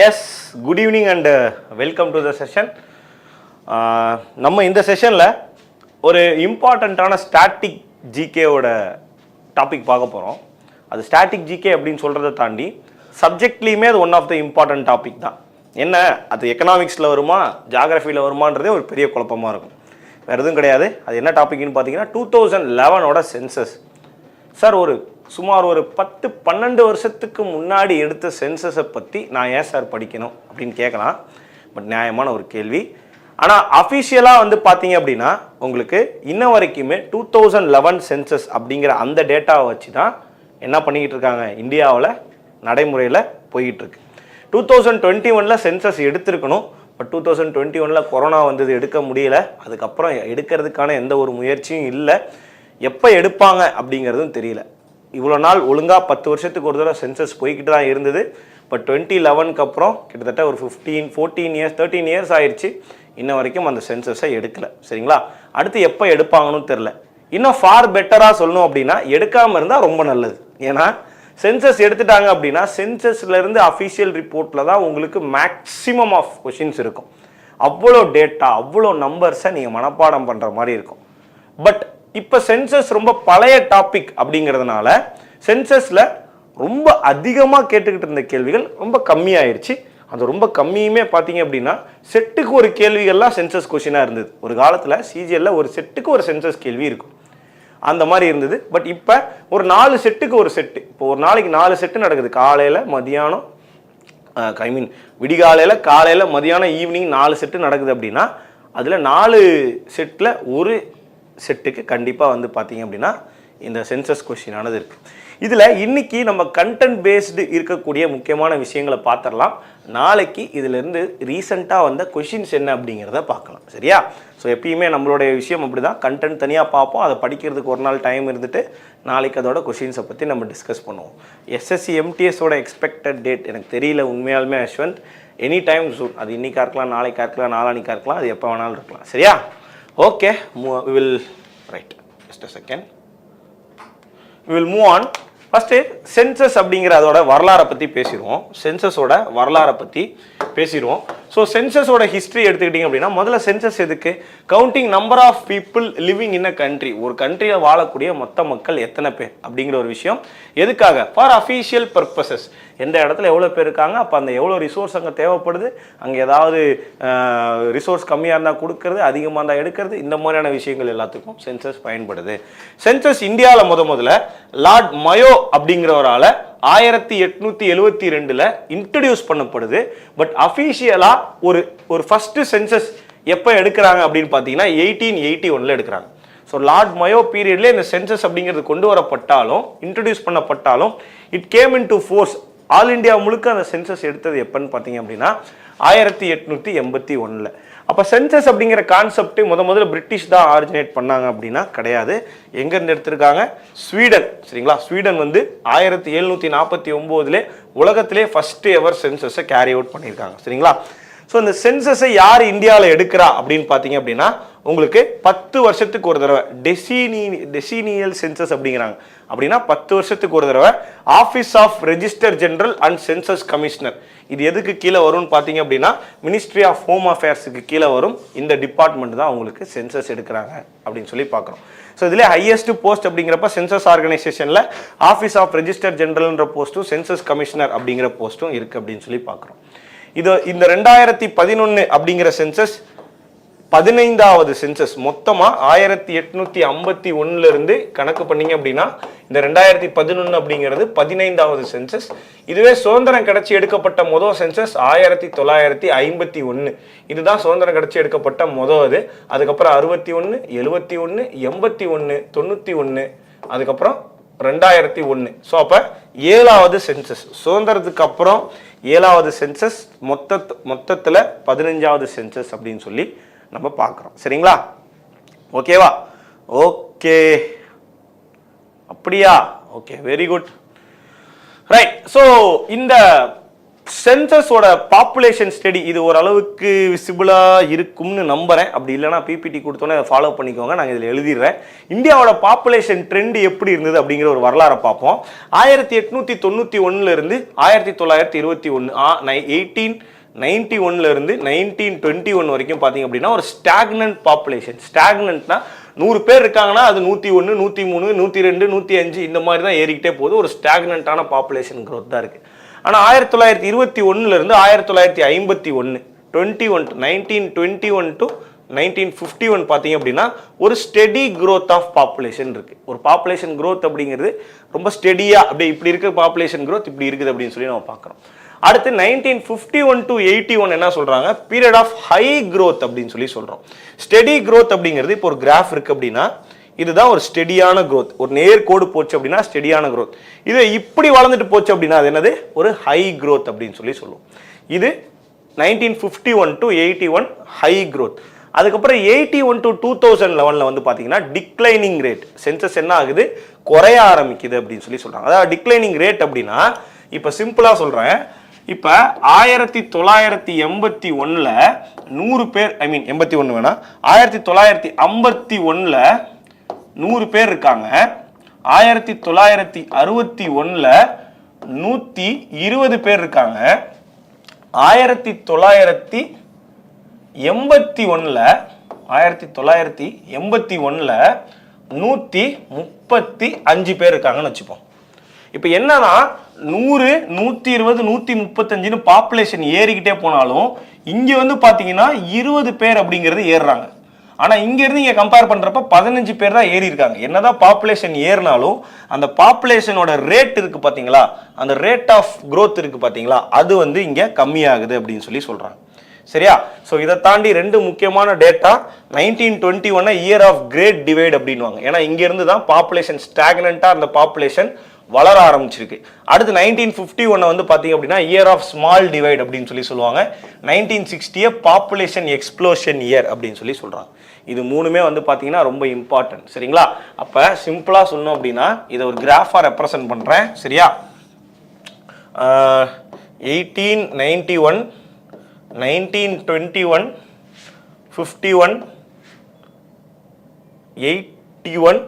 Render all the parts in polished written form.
S, good evening and welcome to the session. நம்ம இந்த செஷனில் ஒரு இம்பார்ட்டண்ட்டான ஸ்டாட்டிக் ஜிகேவோட டாபிக் பார்க்க போகிறோம். அது ஸ்டாட்டிக் ஜிகே அப்படின்னு சொல்கிறத தாண்டி சப்ஜெக்ட்லேயுமே அது one of the important topic தான். என்ன அது எக்கனாமிக்ஸில் வருமா ஜாகிரஃபியில் வருமானதே ஒரு பெரிய குழப்பமாக இருக்கும். வேறு எதுவும் கிடையாது. அது என்ன டாபிக்னு பார்த்தீங்கன்னா 2011ஓட சென்சஸ். சார் சுமார் ஒரு 10-12 வருஷத்துக்கு முன்னாடி எடுத்த சென்சஸை பற்றி நான் ஏன் சார் படிக்கணும் அப்படின்னு கேட்கலாம். பட் நியாயமான ஒரு கேள்வி. ஆனால் அஃபிஷியலாக பார்த்தீங்க அப்படின்னா உங்களுக்கு இன்ன வரைக்குமே 2011 சென்சஸ் அப்படிங்கிற அந்த டேட்டாவை வச்சு தான் என்ன பண்ணிக்கிட்டு இருக்காங்க, இந்தியாவில் நடைமுறையில் போய்கிட்டுருக்கு. 2021 சென்சஸ் எடுத்திருக்கணும். பட் 2021 கொரோனா வந்தது, எடுக்க முடியல. அதுக்கப்புறம் எடுக்கிறதுக்கான எந்த ஒரு முயற்சியும் இல்லை. எப்போ எடுப்பாங்க அப்படிங்கிறதும் தெரியல. இவ்வளோ நாள் ஒழுங்காக 10 வருஷத்துக்கு ஒரு தடவை சென்சஸ் போய்கிட்டு தான் இருந்தது. பட் 2011க்கு அப்புறம் கிட்டத்தட்ட ஒரு 13 இயர்ஸ் ஆயிடுச்சு. இன்ன வரைக்கும் அந்த சென்சஸை எடுக்கலை. சரிங்களா? அடுத்து எப்போ எடுப்பாங்கன்னு தெரில. இன்னும் ஃபார் பெட்டராக சொல்லணும் அப்படின்னா எடுக்காமல் இருந்தால் ரொம்ப நல்லது. ஏன்னா சென்சஸ் எடுத்துட்டாங்க அப்படின்னா சென்சஸ்லேருந்து அஃபிஷியல் ரிப்போர்ட்டில் தான் உங்களுக்கு மேக்ஸிமம் ஆஃப் கொஷின்ஸ் இருக்கும். அவ்வளோ டேட்டா, அவ்வளோ நம்பர்ஸை நீங்கள் மனப்பாடம் பண்ணுற மாதிரி இருக்கும். பட் இப்போ சென்சஸ் ரொம்ப பழைய டாபிக் அப்படிங்கிறதுனால சென்சஸில் ரொம்ப அதிகமாக கேட்டுக்கிட்டு இருந்த கேள்விகள் ரொம்ப கம்மியாயிருச்சு. அது ரொம்ப கம்மியுமே பார்த்தீங்க அப்படின்னா செட்டுக்கு ஒரு கேள்விகள்லாம் சென்சஸ் கொஷினாக இருந்தது. ஒரு காலத்தில் சிஜிஎல்ல ஒரு செட்டுக்கு ஒரு சென்சஸ் கேள்வி இருக்கும், அந்த மாதிரி இருந்தது. பட் இப்போ ஒரு 4 செட்டுக்கு ஒரு செட்டு. இப்போ ஒரு நாளைக்கு 4 செட்டு நடக்குது. காலையில், மதியானம், விடிகாலையில், காலையில், மதியானம், ஈவினிங் 4 செட்டு நடக்குது அப்படின்னா அதில் 4 செட்டில் ஒரு செட்டுக்கு கண்டிப்பாக பார்த்தீங்க அப்படின்னா இந்த சென்சஸ் கொஸ்டினானது இருக்குது. இதில் இன்றைக்கி நம்ம கண்டென்ட் பேஸ்டு இருக்கக்கூடிய முக்கியமான விஷயங்களை பார்த்துடலாம். நாளைக்கு இதிலேருந்து ரீசெண்டாக வந்த கொஷின்ஸ் என்ன அப்படிங்கிறத பார்க்கலாம். சரியா? ஸோ எப்பயுமே நம்மளுடைய விஷயம் அப்படி தான், கண்டென்ட் தனியாக பார்ப்போம். அதை படிக்கிறதுக்கு ஒரு நாள் டைம் இருந்துட்டு நாளைக்கு அதோட கொஷின்ஸை பற்றி நம்ம டிஸ்கஸ் பண்ணுவோம். எஸ்எஸ்சி எம்டிஎஸோட எக்ஸ்பெக்டட் டேட் எனக்கு தெரியல உண்மையாலுமே அஸ்வந்த். Any time soon. அது இன்றைக்கா இருக்கலாம், நாளைக்கா இருக்கலாம், நாளானிக்கா இருக்கலாம், அது எப்போ வேணாலும் இருக்கலாம். சரியா? Okay, we will right just a second, we will move on. First census அப்படிங்கிற அதோட வரலாறை பற்றி பேசிடுவோம். சென்சஸோட வரலாறை பற்றி பேசிடுவோம். ஸோ சென்சஸோட ஹிஸ்ட்ரி எடுத்துக்கிட்டிங்க அப்படின்னா முதல்ல சென்சஸ் எதுக்கு? Counting number of people living in a country. ஒரு கண்ட்ரியில் வாழக்கூடிய மொத்த மக்கள் எத்தனை பேர் அப்படிங்கிற ஒரு விஷயம். எதுக்காக? For official purposes. எந்த இடத்துல எவ்வளோ பேர் இருக்காங்க, அப்போ அந்த எவ்வளோ ரிசோர்ஸ் அங்கே தேவைப்படுது, அங்கே ஏதாவது ரிசோர்ஸ் கம்மியாக இருந்தால் கொடுக்கறது, அதிகமாக இருந்தால் எடுக்கிறது, இந்த மாதிரியான விஷயங்கள் எல்லாத்துக்கும் சென்சஸ் பயன்படுது. சென்சஸ் இந்தியாவில் முதல்ல லார்ட் மயோ அப்படிங்கிறவரால் 1872 இன்ட்ரடியூஸ் பண்ணப்படுது. பட் அஃபீஷியலாக ஒரு ஃபர்ஸ்ட் சென்சஸ் எப்போ எடுக்கிறாங்க அப்படின்னு பார்த்தீங்கன்னா 1881 எடுக்கிறாங்க. ஸோ லார்ட் மயோ பீரியட்லேயே இந்த சென்சஸ் அப்படிங்கிறது கொண்டு வரப்பட்டாலும், இன்ட்ரடியூஸ் பண்ணப்பட்டாலும், it came into force. All India முழுக்க அந்த சென்சஸ் எடுத்தது எப்போன்னு பார்த்தீங்க அப்படின்னா 1881. அப்போ சென்சஸ் அப்படிங்கிற கான்செப்ட் முதல்ல பிரிட்டிஷ் தான் ஆரிஜினேட் பண்ணாங்க அப்படின்னா கிடையாது. எங்கேருந்து எடுத்திருக்காங்க? ஸ்வீடன். சரிங்களா? ஸ்வீடன் 1749 உலகத்திலே ஃபர்ஸ்ட் எவர் சென்சஸை கேரி அவுட் பண்ணியிருக்காங்க. சரிங்களா? ஸோ இந்த சென்சஸை யார் இந்தியாவில் எடுக்கிறா அப்படின்னு பார்த்தீங்க அப்படின்னா உங்களுக்கு 10 வருஷத்துக்கு ஒரு தடவை டெசினியல் சென்சஸ் அப்படிங்கிறாங்க. அப்படின்னா 10 வருஷத்துக்கு ஒரு தடவை office of register general and census commissioner. இது எதுக்கு கீழே வரும்னு பார்த்தீங்க அப்படின்னா மினிஸ்ட்ரி ஆஃப் ஹோம் அஃபேர்ஸுக்கு கீழே வரும். இந்த டிபார்ட்மெண்ட் தான் உங்களுக்கு சென்சஸ் எடுக்கிறாங்க அப்படின்னு சொல்லி பார்க்குறோம். ஸோ இதில் ஹையஸ்ட் போஸ்ட் அப்படிங்கிறப்ப சென்சஸ் ஆர்கனைசேஷனில் ஆஃபீஸ் ஆஃப் ரெஜிஸ்டர் ஜெனரல்ன்ற போஸ்ட்டும் சென்சஸ் கமிஷனர் அப்படிங்கிற போஸ்ட்டும் இருக்குது அப்படின்னு சொல்லி பார்க்குறோம். இந்த 2011 அப்படிங்கிற சென்சஸ் 15வது சென்சஸ். மொத்தமாக 1851 கணக்கு பண்ணீங்க அப்படின்னா இந்த 2011 அப்படிங்கிறது 15வது சென்சஸ். இதுவே சுதந்திரம் கிடைச்சி எடுக்கப்பட்ட முதல் சென்சஸ் 1951. இதுதான் சுதந்திரம் கிடைச்சி எடுக்கப்பட்ட அது. அதுக்கப்புறம் 61, 71, 81, 91, அதுக்கப்புறம் 2001. ஸோ அப்போ 7வது சென்சஸ். சுதந்திரத்துக்கு அப்புறம் 7வது சென்சஸ், மொத்தத்தில் 15வது சென்சஸ் அப்படின்னு சொல்லி நம்ம பார்க்குறோம். சரிங்களா? ஓகேவா? ஓகே, அப்படியா? Okay, very good, right. So இந்த சென்சஸோட பாப்புலேஷன் ஸ்டடி இது ஓரளவுக்கு விசிபிளா இருக்கும்னு நம்புறேன். அப்படி இல்லைன்னா பிபிடி கொடுத்தோன்னே அதை ஃபாலோ பண்ணிக்கோங்க, நாங்கள் இதில் எழுதிடுறேன். இந்தியாவோட பாப்புலேஷன் ட்ரெண்ட் எப்படி இருந்தது அப்படிங்கிற ஒரு வரலாறை பார்ப்போம். 1891 இருந்து 1921 1891 இருந்து 1921 வரைக்கும் பார்த்தீங்க அப்படின்னா ஒரு ஸ்டாக்னன்ட் பாப்புலேஷன். ஸ்டாக்னன்ட்னா 100 பேர் இருக்காங்கன்னா அது 101 103 102 105 இந்த மாதிரி தான் ஏறிக்கிட்டே போகுது. ஒரு ஸ்டாக்னன்ட்டான பாப்புலேஷன் க்ரோத் தான் இருக்குது. ஆனால் 1921 இருந்து 1951 1921 டு 1951 பார்த்தீங்க அப்படின்னா ஒரு ஸ்டெடி க்ரோத் ஆஃப் பாப்புலேஷன் இருக்குது. ஒரு பாப்புலேஷன் க்ரோத் அப்படிங்கிறது ரொம்ப ஸ்டெடியாக அப்படியே இப்படி இருக்க பாப்புலேஷன் க்ரோத் இப்படி இருக்குது அப்படின்னு சொல்லி நம்ம பார்க்குறோம். அடுத்து 1951 டு 81 என்ன சொல்கிறாங்க, பீரியட் ஆஃப் ஹை க்ரோத் அப்படின்னு சொல்லி சொல்கிறோம். ஸ்டெடி க்ரோத் அப்படிங்கிறது இப்போ ஒரு கிராஃப் இருக்குது அப்படின்னா இதுதான் ஒரு ஸ்டெடியான க்ரோத். ஒரு நேர்கோடு போச்சு அப்படின்னா ஸ்டெடியான க்ரோத். இது இப்படி வளர்ந்துட்டு போச்சு அப்படின்னா அது என்னது, ஒரு ஹை க்ரோத் அப்படின்னு சொல்லி சொல்லுவோம். இது 1951 டு 81 ஹை க்ரோத். அதுக்கப்புறம் 81 டு 2011 வந்து பார்த்தீங்கன்னா டிக்ளைனிங் ரேட். சென்சஸ் என்ன ஆகுது, குறைய ஆரம்பிக்குது அப்படின்னு சொல்லி சொல்கிறாங்க. அதாவது டிக்ளைனிங் ரேட் அப்படின்னா இப்போ சிம்பிளாக சொல்கிறேன், இப்போ 1981 100 பேர், 81 வேணாம், 1951 100 பேர் இருக்காங்க. 1961 120 பேர் இருக்காங்க. 1981 135 பேர் இருக்காங்கன்னு வச்சுப்போம். இப்போ என்னன்னா 100 120 135 பாப்புலேஷன் ஏறிக்கிட்டே போனாலும் இங்க வந்து பாத்தீங்கன்னா 20 பேர் அப்படிங்கிறது ஏறுறாங்க. ஆனா இங்க இருந்து இங்க கம்பேர் பண்றப்ப 15 பேர் தான் ஏறி இருக்காங்க. என்னதான் பாப்புலேஷன் ஏறினாலும் அந்த பாப்புலேஷனோட ரேட் இருக்கு பாத்தீங்களா, அந்த ரேட் ஆஃப் growth இருக்கு பாத்தீங்களா, அது வந்து இங்க கம்மியாகுது அப்படின்னு சொல்லி சொல்றாங்க. சரியா? ஸோ இதை தாண்டி ரெண்டு முக்கியமான data 1921 year of great divide அப்படின்வாங்க. ஏன்னா இங்க இருந்து தான் பாப்புலேஷன் ஸ்டாக்னண்டா அந்த பாப்புலேஷன் வளர ஆரம்பிச்சிருக்கு. அடுத்து 1951 வந்து பார்த்தீங்க அப்படின்னா இயர் ஆஃப் ஸ்மால் டிவைட் அப்படின்னு சொல்லி சொல்லுவாங்க. 1960 பாப்புலேஷன் எக்ஸ்ப்ளோஷன் இயர் அப்படின்னு சொல்லி சொல்றாங்க. இது மூணுமே வந்து பார்த்தீங்கன்னா ரொம்ப இம்பார்ட்டன்ட். சரிங்களா? அப்போ சிம்பிளாக சொன்னோம் அப்படின்னா இதை ஒரு கிராஃபாக ரெப்ரசன்ட் பண்ணுறேன். சரியா? 1891 1921 51 81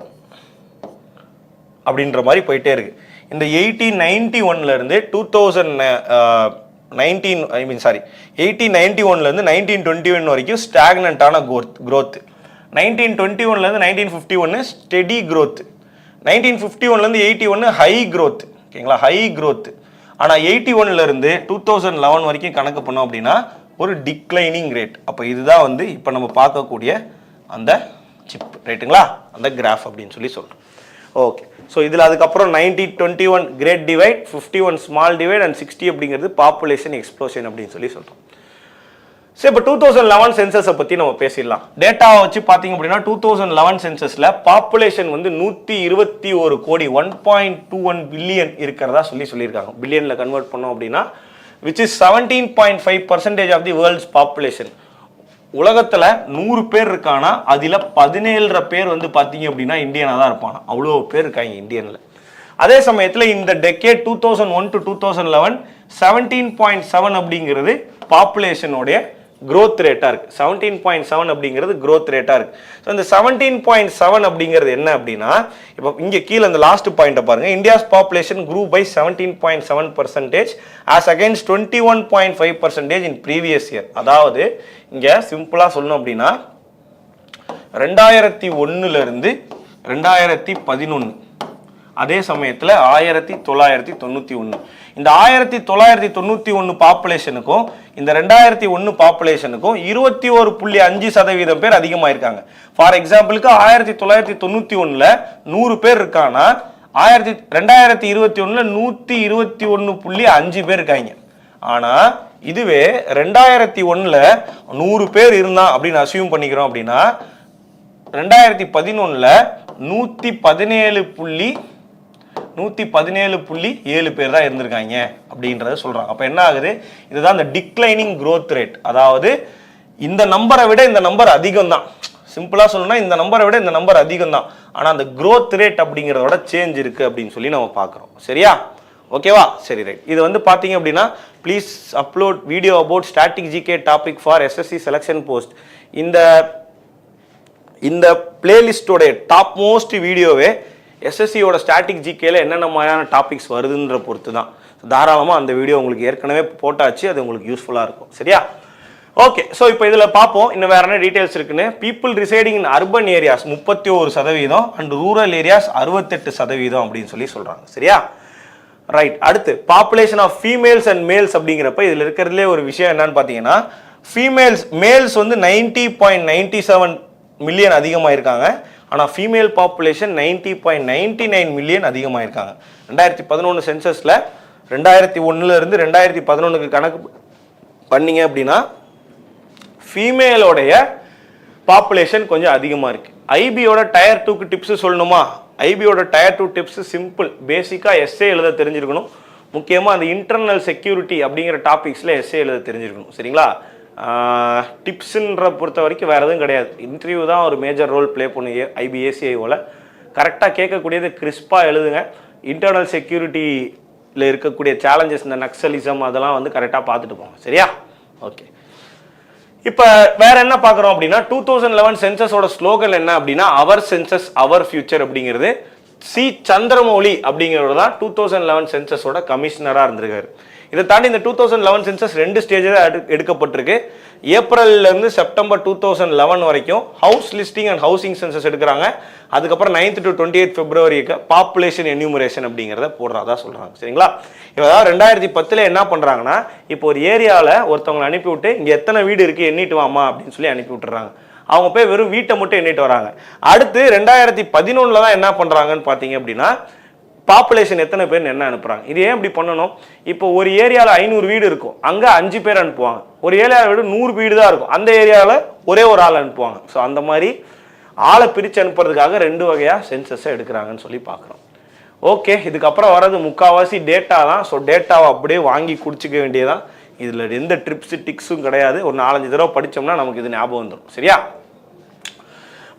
அப்படின்ற மாதிரி போயிட்டே இருக்கு. இந்த 1891 இருந்து 1891 இருந்து 1921 வரைக்கும் ஸ்டாக்னன்ட்டான growth. 1921 இருந்து 1951 ஸ்டெடி growth. 1951 இருந்து 81 ஹை growth. ஓகேங்களா? High growth. ஆனா 81 இருந்து 2011 வரைக்கும் கணக்கு பண்ணோம் அப்படின்னா ஒரு டிக்ளைனிங் ரேட். அப்போ இதுதான் வந்து இப்போ நம்ம பார்க்கக்கூடிய அந்த சிப் ரைட்டுங்களா, அந்த கிராஃப் அப்படின்னு சொல்லி சொல்றோம். ஓகே, ஸோ இதில் அதுக்கப்புறம் 1921 great divide, 51 small divide and 60 அப்படிங்கிறது பாப்புலேஷன் எக்ஸ்ப்ளோஷன் அப்படின்னு சொல்லி சொல்கிறோம். சரி, இப்போ 2011 சென்சஸை பற்றி நம்ம பேசிடலாம். டேட்டாவை வச்சு பார்த்தீங்க அப்படின்னா 2011 சென்சஸில் பாப்புலேஷன் வந்து 121 கோடி 1.21 பில்லியன் இருக்கிறதா சொல்லியிருக்காங்க. பில்லியனில் கன்வெர்ட் பண்ணோம் அப்படின்னா which is 17.5% of the world's population. உலகத்துல 100 பேர் இருக்கானா அதுல 17 பேர் வந்து பாத்தீங்க அப்படின்னா இந்தியனா தான் இருப்பானா. அவ்வளோ பேர் இருக்காங்க இந்தியன்ல. அதே சமயத்துல இந்த டெக்கேட் 2001 to 2011 17.7 அப்படிங்கிறது பாப்புலேஷனோடைய growth ரேட்டா இருக்கு. 17.7 அப்படிங்கிறது growth ரேட்டா இருக்கு. ஸோ இந்த 17.7 அப்படிங்கிறது என்ன அப்படின்னா, இப்போ இங்க கீழே இந்த லாஸ்ட் பாயிண்ட்டை பாருங்க. India's population grew by 17.7% as against 21.5% in previous year. அதாவது இங்க சிம்பிளா சொல்லணும் அப்படின்னா 2001 இருந்து 2011 அதே சமயத்தில் 1991 இந்த 1991 பாப்புலேஷனுக்கும் இந்த 2001 பாப்புலேஷனுக்கும் 21.5% பேர் அதிகமாயிருக்காங்க. ஃபார் எக்ஸாம்பிளுக்கு 1991 100 பேர் இருக்காங்கன்னா 2021 121.5 பேர் இருக்காங்க. ஆனா இதுவே 2001 100 பேர் இருந்தா அப்படின்னு அசியூம் பண்ணிக்கிறோம் அப்படின்னா 2011 117.7 பேர் தான் இருந்திருக்காங்க அப்படின்றத சொல்றாங்க. அப்ப என்ன ஆகுது, இதுதான் இந்த டிக்ளைனிங் growth ரேட். அதாவது இந்த நம்பரை விட இந்த நம்பர் அதிகம் தான். சிம்பிளா சொல்லணும்னா இந்த நம்பரை விட இந்த நம்பர் அதிகம் தான். ஆனா அந்த growth ரேட் அப்படிங்கிறதோட சேஞ்ச் இருக்கு அப்படின்னு சொல்லி நம்ம பார்க்கிறோம். சரியா? ஓகேவா? சரி, ரைட். இது வந்து பாத்தீங்க அப்படின்னா please upload video about static GK topic for SSC selection post. இந்த பிளேலிஸ்டோடைய டாப் மோஸ்ட் வீடியோவே எஸ்எஸ்சியோட ஸ்டாட்டிக் ஜிகேல என்னென்ன மாதிரியான டாபிக்ஸ் வருதுன்ற பொறுத்து தான். தாராளமாக அந்த வீடியோ உங்களுக்கு ஏற்கனவே போட்டாச்சு, அது உங்களுக்கு யூஸ்ஃபுல்லாக இருக்கும். சரியா? ஓகே, ஸோ இப்போ இதில் பார்ப்போம் இன்னும் வேற என்ன டீட்டெயில்ஸ் இருக்குன்னு. People residing in urban areas 31% and rural areas 68% அப்படின்னு சொல்கிறாங்க. சரியா? ரைட். அடுத்து population of females and males அப்படிங்கிறப்ப இதில் இருக்கிறதுலே ஒரு விஷயம் என்னன்னு பார்த்தீங்கன்னா, மேல்ஸ் வந்து 90.97 மில்லியன் அதிகமாக இருக்காங்க. ஆனால் ஃபீமேல் பாப்புலேஷன் 90.99 மில்லியன் அதிகமாக இருக்காங்க. 2011 சென்சஸில் 2001 2011 கணக்கு பண்ணீங்க அப்படின்னா ஃபீமேலோடைய பாப்புலேஷன் கொஞ்சம் அதிகமாக இருக்குது. ஐபியோட டயர் 2க்கு டிப்ஸு சொல்லணுமா? ஐபியோட டயர் 2 டிப்ஸு சிம்பிள். பேசிக்காக எஸ்ஏ எழுத தெரிஞ்சிருக்கணும். முக்கியமாக அந்த இன்டர்னல் செக்யூரிட்டி அப்படிங்கிற டாபிக்ஸில் எஸ்ஏ எழுத தெரிஞ்சிருக்கணும். சரிங்களா? டிப்ஸுன்ற பொறுத்த வரைக்கும் வேறு எதுவும் கிடையாது. இன்டர்வியூ தான் ஒரு மேஜர் ரோல் ப்ளே பண்ணுங்க ஐபிஎஸ்சிஐஓவில். கரெக்டாக கேட்கக்கூடியது கிறிஸ்பாக எழுதுங்க. இன்டர்னல் செக்யூரிட்டியில் இருக்கக்கூடிய சேலஞ்சஸ், இந்த நக்சலிசம் அதெல்லாம் வந்து கரெக்டாக பார்த்துட்டு போங்க. சரியா? ஓகே, இப்போ வேற என்ன பார்க்குறோம் அப்படின்னா 2011 சென்சஸோட ஸ்லோகன் என்ன அப்படின்னா அவர் சென்சஸ் அவர் ஃபியூச்சர் அப்படிங்கிறது. சி சந்திரமௌலி அப்படிங்கிறவர் தான் 2011 சென்சஸோட கமிஷனராக இருந்திருக்காரு. இதை தாண்டி இந்த 2011 சென்சஸ் 2 ஸ்டேஜில் எடுக்கப்பட்டிருக்கு. ஏப்ரல்லேருந்து செப்டம்பர் 2011 வரைக்கும் house listing and housing census எடுக்கிறாங்க. அதுக்கப்புறம் 9th to 28th ஃபெப்ரவரிக்கு population enumeration அப்படிங்கிறத போடுறதா சொல்கிறாங்க. சரிங்களா? இப்போ 2010 என்ன பண்ணுறாங்கன்னா, இப்போ ஒரு ஏரியாவில் ஒருத்தவங்களை அனுப்பிவிட்டு இங்கே எத்தனை வீடு இருக்குது எண்ணிட்டு வாமா அப்படின்னு சொல்லி அனுப்பி விட்டுறாங்க. அவங்க போய் வெறும் வீட்டை மட்டும் எண்ணிட்டு வராங்க. அடுத்து 2011 தான் என்ன பண்ணுறாங்கன்னு பார்த்தீங்க அப்படின்னா பாப்புலேஷன் எத்தனை பேர் என்ன அனுப்புறாங்க. இது ஏன் இப்படி பண்ணணும்? இப்போ ஒரு ஏரியாவில் 500 வீடு இருக்கும், அங்கே 5 பேர் அனுப்புவாங்க. ஒரு ஏரியாவில் விட 100 வீடு தான் இருக்கும், அந்த ஏரியாவில் ஒரே ஒரு ஆள் அனுப்புவாங்க. ஸோ அந்த மாதிரி ஆளை பிரித்து அனுப்புறதுக்காக 2 வகையாக சென்சஸை எடுக்கிறாங்கன்னு சொல்லி பார்க்குறோம். ஓகே, இதுக்கப்புறம் வர்றது முக்கால்வாசி டேட்டா தான். ஸோ டேட்டாவை அப்படியே வாங்கி குடிச்சிக்க வேண்டியதான். இதில் எந்த ட்ரிப்ஸு டிக்ஸும் கிடையாது. ஒரு 4-5 தடவை படித்தோம்னா நமக்கு இது ஞாபகம் வந்துடும். சரியா?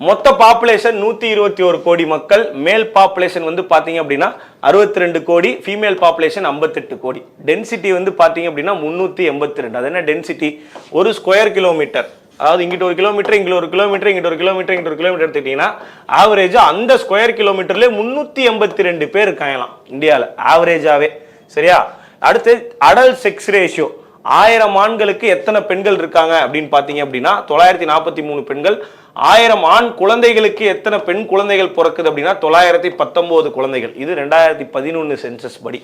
மொத்த பாப்புலேஷன் 121 கோடி மக்கள். மேல் பாப்புலேஷன் வந்து பார்த்தீங்க அப்படின்னா 62 கோடி, ஃபீமேல் பாப்புலேஷன் 58 கோடி. டென்சிட்டி வந்து பார்த்தீங்க அப்படின்னா 382. அது என்ன டென்சிட்டி? ஒரு ஸ்கொயர் கிலோமீட்டர், அதாவது இங்கிட்ட ஒரு கிலோமீட்டர், இங்கிட்ட ஒரு கிலோமீட்டர், இங்கிட்ட ஒரு கிலோமீட்டர், இங்கிட்ட ஒரு கிலோமீட்டர் எடுத்துக்கிட்டீங்கன்னா ஆவரேஜாக அந்த ஸ்கொயர் கிலோமீட்டர்லேயே 382 பேர் இருக்காங்களாம் இந்தியாவில் ஆவரேஜாகவே. சரியா? அடுத்து அடல்ட் செக்ஸ் ரேஷியோ 1000 ஆண்களுக்கு எத்தனை பெண்கள் இருக்காங்க அப்படின்னு பார்த்தீங்க அப்படின்னா 943 பெண்கள். 1000 ஆண் குழந்தைகளுக்கு எத்தனை பெண் குழந்தைகள் பிறக்குது அப்படின்னா 919 குழந்தைகள். இது 2011 சென்சஸ் படி.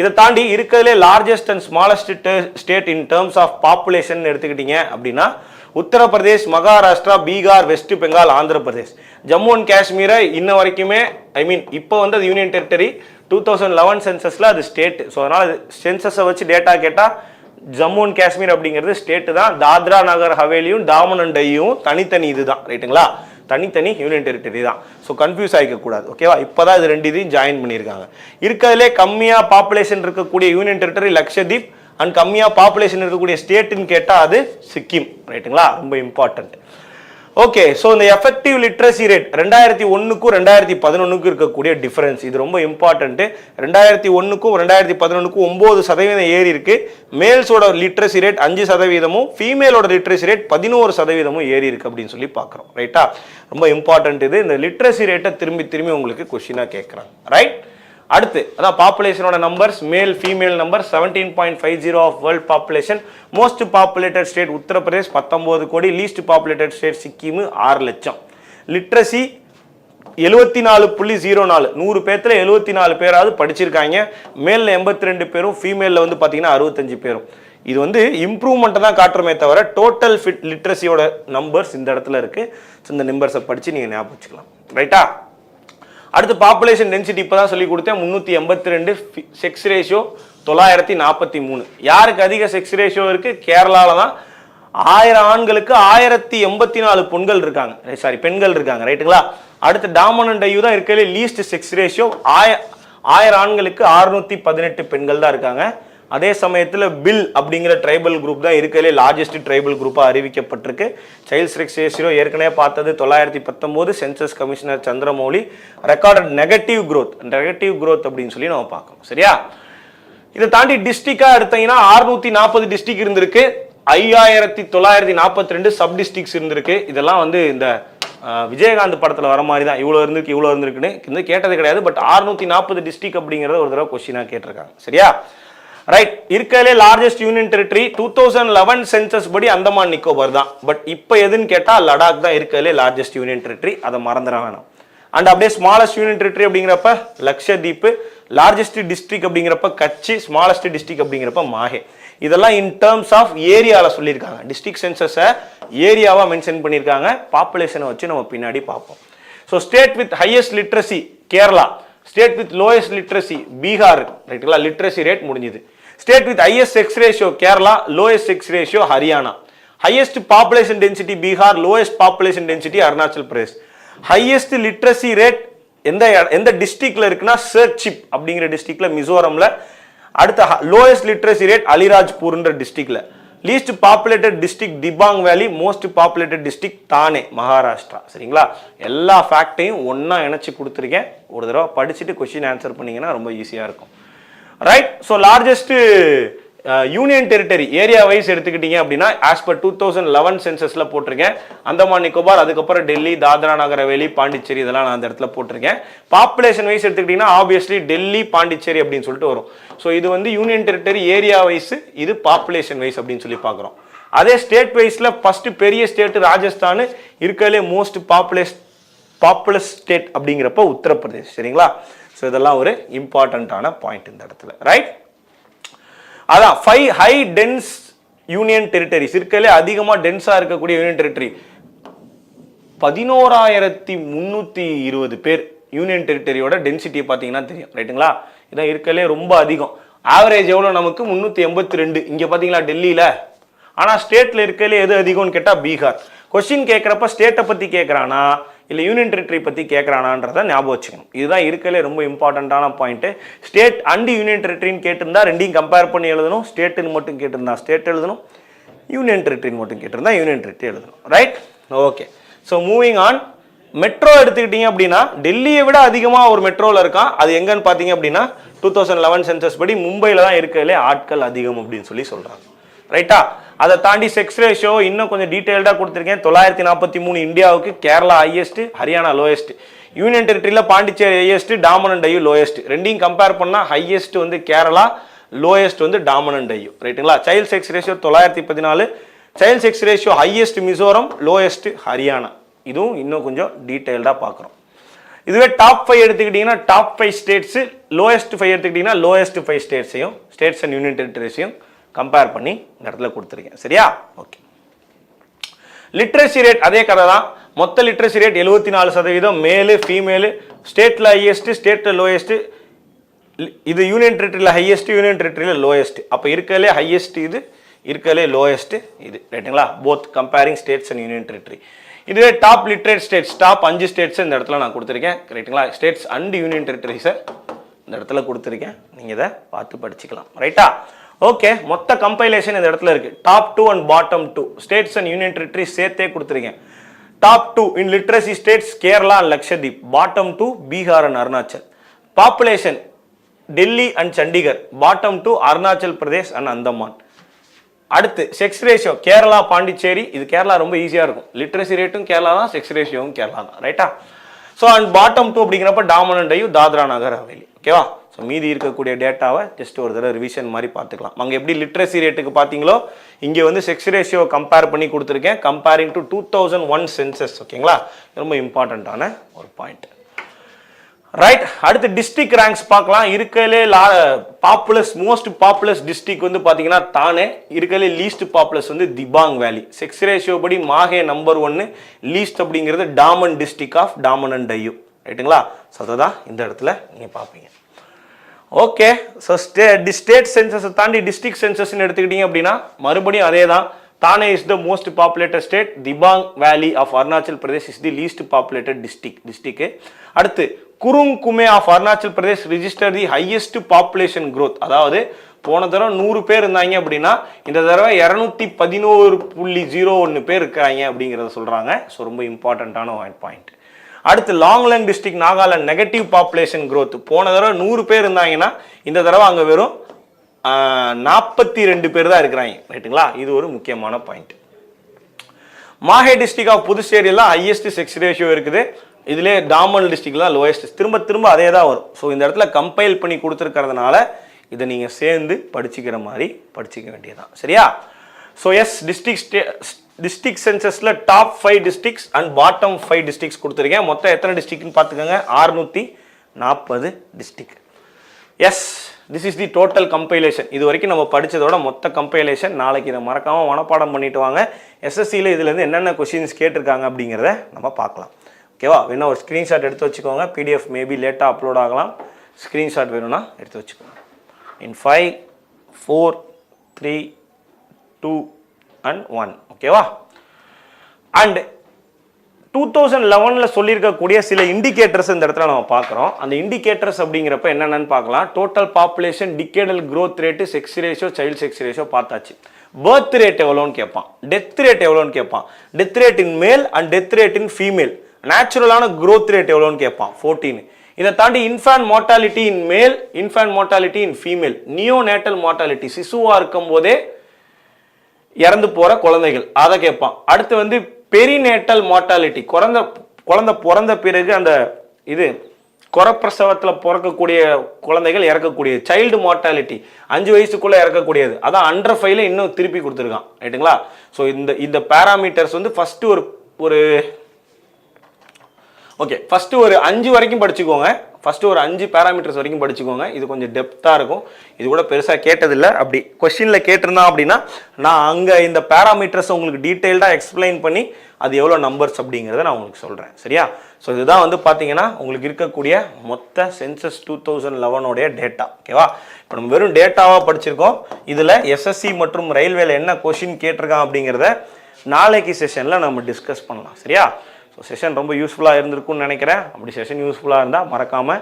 இதை தாண்டி இருக்கிறதுலே largest and smallest state in terms of population எடுத்துக்கிட்டீங்க அப்படின்னா உத்தரப்பிரதேஷ், மகாராஷ்டிரா, பீகார், வெஸ்ட் பெங்கால், ஆந்திர பிரதேஷ். ஜம்மு அண்ட் காஷ்மீரை இன்ன வரைக்குமே இப்போ வந்து அது யூனியன் டெரிட்டரி. 2011 சென்சஸில் அது ஸ்டேட். ஸோ அதனால் சென்சஸை வச்சு டேட்டா கேட்டால் ஜம்மு அண்ட் காஷ்மீர் அப்படிங்கிறது ஸ்டேட்டு தான். தாத்ரா நகர் ஹவேலியும் டாமன் அண்ட் டையும் தனித்தனி இது தான். ரைட்டுங்களா? தனித்தனி யூனியன் டெரிட்டரி தான். ஸோ கன்ஃபியூஸ் ஆகிக்கக்கூடாது. ஓகேவா? இப்போ தான் இது 2 இதையும் ஜாயின் பண்ணியிருக்காங்க. இருக்கிறதுலே கம்மியாக பாப்புலேஷன் இருக்கக்கூடிய யூனியன் டெரிட்டரி லக்ஷதீப் அண்ட் கம்மியாக பாப்புலேஷன் இருக்கக்கூடிய ஸ்டேட்டுன்னு கேட்டால் அது சிக்கிம். ரைட்டுங்களா? ரொம்ப இம்பார்ட்டன்ட். ஓகே, ஸோ இந்த எஃபெக்டிவ் லிட்ரஸி ரேட் 2001க்கும் 2011க்கும் இருக்கக்கூடிய டிஃபரன்ஸ் இது ரொம்ப இம்பார்ட்டன்ட்டு. 2001க்கும் 2011க்கும் 9% ஏறி இருக்கு. மேல்ஸோட லிட்ரஸி ரேட் 5%, ஃபீமேலோட லிட்ரஸி ரேட் 11% ஏறி இருக்கு அப்படின்னு சொல்லி பார்க்குறோம். ரைட்டா? ரொம்ப இம்பார்ட்டன்ட் இது. இந்த லிட்ரஸி ரேட்டை திரும்பி உங்களுக்கு கொஸ்டினாக கேட்குறாங்க. ரைட்? அடுத்து அதான் பாப்புலேஷனோட numbers. Male female number 17.50 of world population. Most populated state Uttar Pradesh 19 கோடி. லீஸ்ட் பாப்புலேட்டட் ஸ்டேட் சிக்கிம் 6 லட்சம். லிட்ரஸி 74.04. 100 பேர்த்துல 74 பேராவது படிச்சிருக்காங்க. மேலில் 82 பேரும், ஃபீமேலில் வந்து பார்த்தீங்கன்னா 65 பேரும். இது வந்து இம்ப்ரூவ்மெண்ட்டை தான் காட்டுறமே தவிர டோட்டல் ஃபிட் லிட்ரஸியோட நம்பர்ஸ் இந்த இடத்துல இருக்கு. ஸோ இந்த நம்பர்ஸை படித்து நீங்கள் ஞாபகம் வச்சுக்கலாம். ரைட்டா? அடுத்து பாப்புலேஷன் டென்சிட்டி இப்போ தான் சொல்லி கொடுத்தேன். 382. Sex ratio 943. யாருக்கு அதிக செக்ஸ் ரேஷியோ இருக்குது? கேரளாவில் தான். 1000 ஆண்களுக்கு 1084 பெண்கள் இருக்காங்க. ரைட்டுங்களா? அடுத்து டாமன் அண்ட் டையூ தான் இருக்கிறதுலே லீஸ்ட் செக்ஸ் ரேஷியோ. 1000 ஆண்களுக்கு 618 பெண்கள் தான் இருக்காங்க. அதே சமயத்தில் பில் அப்படிங்கிற ட்ரைபல் குரூப் தான் இருக்கிறதுலே லார்ஜஸ்ட் ட்ரைபல் குரூப்பாக அறிவிக்கப்பட்டிருக்கு. சைல்ட் செக்ஸ் ரேஷியோ ஏற்கனவே பார்த்தது 919. Census commissioner Chandramouli recorded negative growth அப்படின்னு சொல்லி நம்ம பார்க்கணும். சரியா? இதை தாண்டி டிஸ்ட்ரிக்டா எடுத்தீங்கன்னா 640 டிஸ்ட்ரிக்ட் இருந்திருக்கு, 5942 சப் டிஸ்ட்ரிக்ட்ஸ் இருந்திருக்கு. இதெல்லாம் வந்து இந்த விஜயகாந்த் படத்துல வர மாதிரி தான், இவ்வளவு இருந்திருக்கு இவ்வளவு இருந்திருக்குன்னு கேட்டது கிடையாது. பட் 640 டிஸ்ட்ரிக்ட் அப்படிங்கறத ஒரு தடவை கொஸ்டினா கேட்டிருக்காங்க. சரியா? ரைட். இருக்கலே லார்ஜஸ்ட் யூனியன் டெரிட்டரி 2011 சென்சஸ் படி அந்தமான் நிக்கோபார் தான். பட் இப்போ எதுன்னு கேட்டா லடாக் தான் இருக்கலே லார்ஜஸ்ட் யூனியன் டெரிட்டரி, அதை மறந்துட வேணாம். அண்ட் அப்படியே ஸ்மாலஸ்ட் யூனியன் டெரிட்டரி அப்படிங்கிறப்ப லக்ஷதீப், லார்ஜஸ்ட் டிஸ்ட்ரிக்ட் அப்படிங்கிறப்ப கட்சி, ஸ்மாலஸ்ட் டிஸ்ட்ரிக்ட் அப்படிங்கிறப்ப மாஹே. இதெல்லாம் இன் டேர்ம்ஸ் ஆஃப் ஏரியால சொல்லியிருக்காங்க. டிஸ்ட்ரிக்ட் சென்சஸை ஏரியாவா மென்ஷன் பண்ணியிருக்காங்க. பாப்புலேஷனை வச்சு நம்ம பின்னாடி பார்ப்போம். So state with highest literacy Kerala, state with lowest literacy Bihar. ரைட்டுங்களா? லிட்ரஸி ரேட் முடிஞ்சுது. State with highest sex ratio Kerala, lowest sex ratio Haryana. Highest population density Bihar, lowest population density Arunachal Pradesh. Highest literacy rate எந்த டிஸ்ட்ரிக்ட்ல இருக்குன்னா சர்ச்சிப் அப்படிங்கிற டிஸ்ட்ரிக்ட்ல மிசோரம்ல. அடுத்த லோயஸ்ட் லிட்ரஸி ரேட் அலிராஜ்பூர்ன்ற டிஸ்ட்ரிக்ட்ல. Least populated district Dibang வேலி, மோஸ்ட் பாப்புலேட்டட் டிஸ்ட்ரிக்ட் தானே மகாராஷ்டிரா. சரிங்களா? எல்லா ஃபேக்டையும் ஒன்னா இணைச்சு கொடுத்துருக்கேன். ஒரு தடவை படிச்சுட்டு கொஸ்டின் ஆன்சர் பண்ணீங்கன்னா ரொம்ப ஈஸியா இருக்கும். Right. So largest union territory area wise எடுத்துக்கிட்டீங்க அப்படின்னா ஆஸ் பர் 2011 சென்சஸ்ல போட்டிருக்கேன். அந்தமான் நிக்கோபார், அதுக்கப்புறம் டெல்லி, தாத்ரா நகர் ஹவேலி, பாண்டிச்சேரி, இதெல்லாம் நான் அந்த இடத்துல போட்டிருக்கேன். பாப்புலேஷன் வைஸ் எடுத்துக்கிட்டீங்கன்னா ஆப்வியஸ்லி டெல்லி, பாண்டிச்சேரி அப்படின்னு சொல்லிட்டு வரும். ஸோ இது வந்து யூனியன் டெரிட்டரி ஏரியா வைஸ், இது பாப்புலேஷன் வைஸ் அப்படின்னு சொல்லி பார்க்குறோம். அதே ஸ்டேட் வைஸ்ல ஃபர்ஸ்ட் பெரிய ஸ்டேட் ராஜஸ்தான், இருக்கலே மோஸ்ட் பாப்புலஸ் ஸ்டேட் அப்படிங்கிறப்ப உத்தரப்பிரதேஷ். சரிங்களா? ஸோ இதெல்லாம் ஒரு இம்பார்ட்டன்டான பாயிண்ட் இந்த இடத்துல. ரைட். அதான் 5 ஹை டென்ஸ் யூனியன் டெரிட்டரிஸ், இருக்கலே அதிகமா டென்ஸா இருக்கக்கூடிய யூனியன் டெரிட்டரி 11320 பேர். யூனியன் டெரிட்டரியோட டென்சிட்டியை பார்த்தீங்கன்னா தெரியும். ரைட்டுங்களா? இதான் இருக்கலே ரொம்ப அதிகம். ஆவரேஜ் எவ்வளோ நமக்கு 382. இங்க பாத்தீங்களா டெல்லியில. ஆனா ஸ்டேட்ல இருக்கலே எது அதிகம்னு கேட்டா பீகார். கொஸ்டின் கேட்கறப்ப ஸ்டேட்டை பத்தி கேட்கறானா இல்லை யூனியன் டெரிட்டரி பற்றி கேட்குறானான்றதை ஞாபகம் வச்சுக்கணும். இதுதான் இருக்கலே ரொம்ப இம்பார்ட்டண்ட்டான பாயிண்ட். ஸ்டேட் அண்ட் யூனியன் டெரிட்டரின்னு கேட்டிருந்தா ரெண்டையும் கம்பேர் பண்ணி எழுதணும். ஸ்டேட்டுன்னு மட்டும் கேட்டிருந்தா ஸ்டேட் எழுதணும், யூனியன் டெரிட்டரின்னு மட்டும் கேட்டிருந்தா யூனியன் டெரிட்டரி எழுதணும். Right? Okay. So moving on. Metro எடுத்துக்கிட்டீங்க அப்படின்னா டெல்லியை விட அதிகமாக ஒரு மெட்ரோவில் இருக்கான். அது எங்கன்னு பார்த்தீங்க அப்படின்னா 2011 சென்சஸ் படி மும்பையில் தான் இருக்கலே ஆட்கள் அதிகம் அப்படின்னு சொல்லி சொல்கிறாங்க. ரைட்டா? அதை தாண்டி செக்ஸ் ரேஷியோ இன்னும் கொஞ்சம் டீடைல்டாக கொடுத்துருக்கேன். 943 இந்தியாவுக்கு, Kerala highest, Haryana lowest. Union டெரிட்டரியில் Pondicherry highest, Daman and Diu lowest. ரெண்டையும் கம்பேர் பண்ணால் ஹையஸ்ட் வந்து கேரளா, லோயஸ்ட் வந்து டாமன் அண்ட் டையூ. ரைட்டுங்களா? Child sex ratio 914, child sex ratio highest Mizoram, lowest Haryana. இதுவும் இன்னும் கொஞ்சம் டீடைல்டாக பார்க்குறோம். இதுவே டாப் 5 எடுத்துக்கிட்டிங்கன்னா டாப் 5 ஸ்டேட்ஸு, லோயஸ்ட் 5 எடுத்துக்கிட்டிங்கன்னா லோயஸ்ட் 5 ஸ்டேட்ஸையும், ஸ்டேட்ஸ் அண்ட் யூனியன் டெரிட்டரிஸையும் கம்பேர் பண்ணி இந்த இடத்துல கொடுத்துருக்கேன். சரியா? ஓகே. லிட்ரஸி ரேட் அதே கதை தான். மொத்த லிட்ரஸி ரேட் 74%. மேலு ஃபீமேலு, ஸ்டேட்ல ஹையஸ்ட், ஸ்டேட்ல லோயஸ்ட். இது யூனியன் டெரிட்டரியில் ஹையஸ்ட், யூனியன் டெரிட்டரியில் லோயஸ்ட். அப்போ இருக்கலே ஹையஸ்ட் இது, இருக்கலே லோயஸ்ட் இது. ரைட்டுங்களா? Both comparing states and union territory. இதுவே top literate states, top 5 states இந்த இடத்துல நான் கொடுத்துருக்கேன். ரைட்டுங்களா? ஸ்டேட்ஸ் அண்ட் யூனியன் டெரிட்டரிஸை இந்த இடத்துல கொடுத்துருக்கேன். நீங்கள் இதை பார்த்து படிச்சுக்கலாம். ரைட்டா? ஓகே. மொத்த கம்பைலேஷன் இந்த இடத்துல இருக்கு. Top 2 and bottom 2 states and union territory சேர்த்தே கொடுத்துருக்கேன். Top 2 in literacy states Kerala and Lakshadweep, bottom 2 Bihar and Arunachal. Population Delhi and Chandigarh, bottom 2 Arunachal Pradesh and Andaman. அடுத்து செக்ஸ் ரேஷியோ கேரளா, பாண்டிச்சேரி. இது கேரளா ரொம்ப ஈஸியா இருக்கும். லிட்ரஸி ரேட்டும் கேரளா தான், செக்ஸ் ரேஷியோவும் கேரளா தான். ரைட்டா? ஸோ அண்ட் பாட்டம் 2 அப்படிங்கிறப்ப டாமன் அண்ட் டையூ, தாத்ரா நகர் ஹவேலி. ஓகேவா? ஸோ மீதி இருக்கக்கூடிய டேட்டாவை ஜஸ்ட் ஒரு தடவை ரிவிஷன் மாதிரி பார்த்துக்கலாம். அங்கே எப்படி லிட்ரஸி ரேட்டுக்கு பார்த்தீங்களோ இங்கே வந்து செக்ஸ் ரேஷியோ கம்பேர் பண்ணி கொடுத்துருக்கேன், கம்பேரிங் டு 2001 சென்சஸ். ஓகேங்களா? ரொம்ப இம்பார்ட்டண்ட்டான ஒரு பாயிண்ட். ரைட். அடுத்து டிஸ்ட்ரிக்ட் ரேங்க்ஸ் பார்க்கலாம். இருக்கலே பாப்புலஸ், மோஸ்ட் பாப்புலஸ் டிஸ்ட்ரிக்ட் வந்து பார்த்தீங்கன்னா தானே. இருக்கலே லீஸ்ட் பாப்புலஸ் வந்து திபாங் வேலி. செக்ஸ் ரேஷியோ படி மாஹே நம்பர் 1, லீஸ்ட் அப்படிங்கிறது Daman district of Daman and Diu. ரைட்டுங்களா? ஸோ அதுதான் இந்த இடத்துல நீங்கள் பார்ப்பீங்க. ஓகே. ஸோ ஸ்டேட் சென்சஸை தாண்டி டிஸ்ட்ரிக்ட் சென்சஸ்ன்னு எடுத்துக்கிட்டீங்க அப்படின்னா மறுபடியும் அதே தான். தானே is the most populated state. Dibang valley of Arunachal Pradesh is the least populated district. அடுத்து Kurung Kumey of Arunachal Pradesh register the highest population growth. அதாவது போன தடவை 100 பேர் இருந்தாங்க அப்படின்னா இந்த தடவை 211.01 பேர் இருக்காங்க அப்படிங்கிறத சொல்றாங்க. ஸோ ரொம்ப இம்பார்ட்டண்ட்டான பாயிண்ட். அடுத்து Longleng district Nagaland negative population growth. போன தடவை 100 பேர் இருந்தாங்கன்னா இந்த தடவை அங்கே வெறும் 42 பேர் தான் இருக்கிறாங்க. ரைட்டுங்களா? இது ஒரு முக்கியமான பாயிண்ட். மாஹே டிஸ்ட்ரிக்ட் ஆஃப் புதுச்சேரியில் ஹையஸ்ட் செக்ஸ் ரேஷியோ இருக்குது. இதிலே டாமன் டிஸ்ட்ரிக்ட்ல லோயஸ்ட். திரும்ப அதே தான் வரும். ஸோ இந்த இடத்துல கம்பைல் பண்ணி கொடுத்துருக்கிறதுனால இதை நீங்கள் சேர்ந்து படிச்சுக்கிற மாதிரி படிச்சுக்க வேண்டியதான். சரியா? ஸோ எஸ், டிஸ்ட்ரிக்ட் சென்சஸில் top 5 districts and bottom 5 districts கொடுத்துருக்கேன். மொத்தம் எத்தனை டிஸ்ட்ரிக்ட்னு பார்த்துக்கோங்க, 640 district. Yes, this is the total compilation. இது வரைக்கும் நம்ம படித்ததோட மொத்த கம்பைலேஷன். நாளைக்கு இதை மறக்காமல் மனப்பாடம் பண்ணிட்டு வாங்க. எஸ்எஸ்சியில் இதுலேருந்து என்னென்ன கொஸ்டின்ஸ் கேட்டிருக்காங்க அப்படிங்கிறத நம்ம பார்க்கலாம். ஓகேவா? வேணா ஒரு ஸ்க்ரீன்ஷாட் எடுத்து வச்சுக்கோங்க. பிடிஎஃப் மேபி லேட்டாக அப்லோட் ஆகலாம். ஸ்க்ரீன்ஷாட் வேணும்னா எடுத்து வச்சுக்கோங்க. இன் 5, 4, 3, 2 and 1. ஓகேவா? அண்ட் 2011 சொல்லியிருக்கக்கூடிய சில இண்டிகேட்டர்ஸ் இந்த இடத்துல நம்ம பார்க்குறோம். அந்த இண்டிகேட்டர்ஸ் அப்படிங்கிறப்ப என்னென்னு பார்க்கலாம். Total population, decadal growth rate, sex ratio, child sex ratio பார்த்தாச்சு. பர்த் ரேட் எவ்வளோன்னு கேட்பான், டெத் ரேட் எவ்வளோன்னு கேட்பான், death rate in male and death rate in female, நேச்சுரலான growth ரேட் எவ்வளோன்னு கேட்பான் 14. இதை தாண்டி infant mortality in male, infant mortality in female, neonatal mortality, சிசுவாக இருக்கும் போதே இறந்து போகிற குழந்தைகள், அதை கேட்பான். அடுத்து வந்து பெரிநேட்டல் மார்டாலிட்டி, குழந்தை பிறந்த பிறகு அந்த இது குறப்பிரசவத்தில் பிறக்கக்கூடிய குழந்தைகள் இறக்கக்கூடிய சைல்டு மார்டாலிட்டி, 5 வயசுக்குள்ளே இறக்கக்கூடியது, அதான் அண்டர் 5ல இன்னும் திருப்பி கொடுத்துருக்கான். ரைட்டுங்களா? ஸோ இந்த பேராமீட்டர்ஸ் வந்து ஃபஸ்ட்டு ஒரு ஓகே, ஃபஸ்ட்டு ஒரு 5 வரைக்கும் படிச்சுக்கோங்க. ஃபஸ்ட்டு ஒரு 5 பேராமீட்டர்ஸ் வரைக்கும் படிச்சுக்கோங்க. இது கொஞ்சம் டெப்த்தாக இருக்கும். இது கூட பெருசாக கேட்டதில்லை. அப்படி கொஸ்டினில் கேட்டிருந்தான் அப்படின்னா நான் அங்கே இந்த பேராமீட்டர்ஸ் உங்களுக்கு டீட்டெயில்டாக எக்ஸ்பிளைன் பண்ணி அது எவ்வளோ நம்பர்ஸ் அப்படிங்கிறத நான் உங்களுக்கு சொல்கிறேன். சரியா? ஸோ இதுதான் வந்து பார்த்தீங்கன்னா உங்களுக்கு இருக்கக்கூடிய மொத்த சென்சஸ் 2011 டேட்டா. ஓகேவா? இப்போ நம்ம வெறும் டேட்டாவாக படிச்சிருக்கோம். இதில் எஸ்எஸ்சி மற்றும் ரயில்வேல என்ன கொஸ்டின் கேட்டிருக்கான் அப்படிங்கிறத நாளைக்கு செஷனில் நம்ம டிஸ்கஸ் பண்ணலாம். சரியா? ஸோ செஷன் ரொம்ப யூஸ்ஃபுல்லாக இருந்திருக்கும்னு நினைக்கிறேன். அப்படி செஷன் யூஸ்ஃபுல்லாக இருந்தால் மறக்காமல்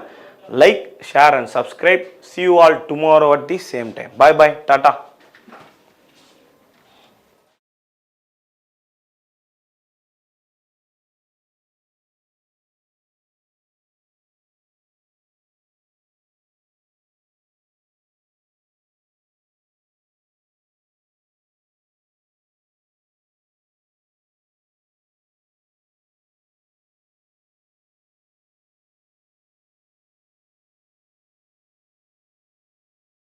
like, share and subscribe. See you all tomorrow at the same time. Bye bye. Tata.